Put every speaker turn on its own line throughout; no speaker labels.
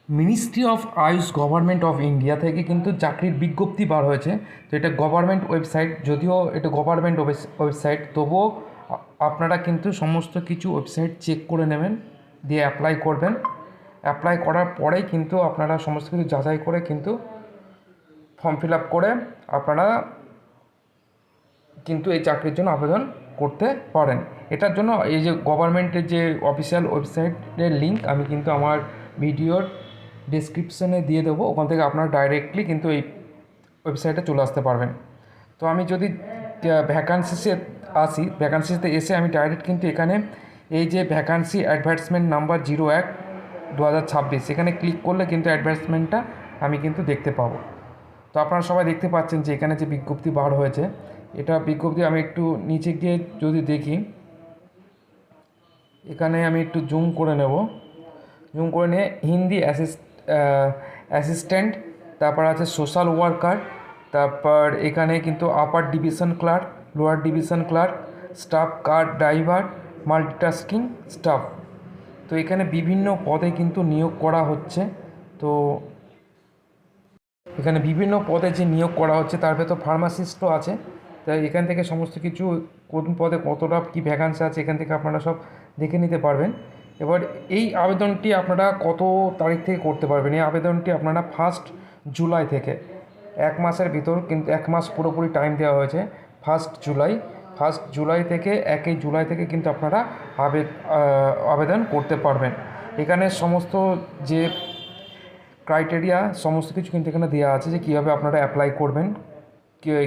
Ministry of Ayush government of India থেকে কিন্তু চাকরির বিজ্ঞপ্তি বার হয়েছে। তো এটা গভর্নমেন্ট ওয়েবসাইট, যদিও এটা গভর্নমেন্ট ওয়েবসাইট, তবুও আপনারা কিন্তু সমস্ত কিছু ওয়েবসাইট চেক করে নেবেন, দিয়ে অ্যাপ্লাই করবেন। অ্যাপ্লাই করার পরেই কিন্তু আপনারা সমস্ত কিছু যাচাই করে কিন্তু ফর্ম ফিল আপ করে আপনারা কিন্তু এই চাকরির জন্য আবেদন করতে পারেন। এটার জন্য এই যে গভর্নমেন্টের যে অফিসিয়াল ওয়েবসাইটের লিঙ্ক আমি কিন্তু আমার ভিডিওর ডেসক্রিপশনে দিয়ে দেবো, ওখান থেকে আপনারা ডাইরেক্টলি কিন্তু এই ওয়েবসাইটে চলে আসতে পারবেন। তো আমি যদি ভ্যাকান্সিসে আসি, ভ্যাকান্সিতে এসে আমি ডাইরেক্ট কিন্তু এখানে এই যে ভ্যাকান্সি অ্যাডভার্টাইজমেন্ট নাম্বার 01/2026 এখানে ক্লিক করলে কিন্তু অ্যাডভার্টাইজমেন্টটা আমি কিন্তু দেখতে পাবো। তো আপনারা সবাই দেখতে পাচ্ছেন যে এখানে যে বিজ্ঞপ্তি বার হয়েছে, এটা বিজ্ঞপ্তি আমি একটু নিচে গিয়ে যদি দেখি, এখানে আমি একটু জুম করে নেব। জুম করে নিয়ে হিন্দি অ্যাসিস্ট্যান্ট, তারপর আছে সোশ্যাল ওয়ার্কার, তারপর এখানে কিন্তু upper division clerk, lower division clerk, staff car driver, multitasking staff. তো এখানে বিভিন্ন পদে কিন্তু নিয়োগ করা হচ্ছে। তো এখানে বিভিন্ন পদে যে নিয়োগ করা হচ্ছে তার ভেতর ফার্মাসিস্টও আছে। তাই এখান থেকে সমস্ত কিছু কোন পদে কতটা কী ভ্যাকান্সি আছে এখান থেকে আপনারা সব দেখে নিতে পারবেন। এবার এই আবেদনটি আপনারা কত তারিখ থেকে করতে পারবেন? এই আবেদনটি আপনারা 1 জুলাই থেকে, 1 মাসের ভিতর, কিন্তু 1 মাস পুরোপুরি টাইম দেওয়া হয়েছে। 1 জুলাই, 1 জুলাই থেকে 1 জুলাই থেকে কিন্তু আপনারা আবেদন করতে পারবেন। এখানে সমস্ত যে ক্রাইটেরিয়া সমস্ত কিছু কিন্তু এখানে দেওয়া আছে যে কীভাবে আপনারা অ্যাপ্লাই করবেন,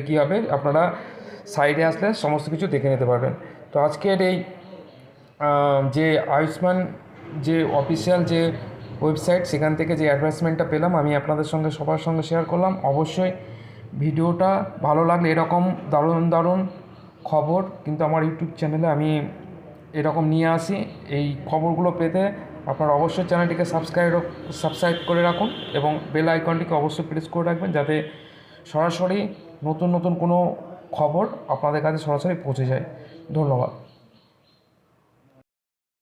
কীভাবে আপনারা সাইডে আসলে সমস্ত কিছু দেখে নিতে পারবেন। তো আজকের এই যে আয়ুষ্মান যে অফিসিয়াল যে ওয়েবসাইট, সেখান থেকে যে অ্যাডভার্টাইজমেন্টটা পেলাম আমি আপনাদের সঙ্গে সবার সঙ্গে শেয়ার করলাম। অবশ্যই ভিডিওটা ভালো লাগলে এরকম দারুণ দারুণ খবর কিন্তু আমার ইউটিউব চ্যানেলে আমি এরকম নিয়ে আসি। এই খবরগুলো পেতে আপনারা অবশ্যই চ্যানেলটিকে সাবস্ক্রাইব করে রাখুন এবং বেল আইকনটিকে অবশ্যই প্রেস করে রাখবেন, যাতে সরাসরি নতুন নতুন কোনো খবর আপনাদের কাছে সরাসরি পৌঁছে যায়। ধন্যবাদ।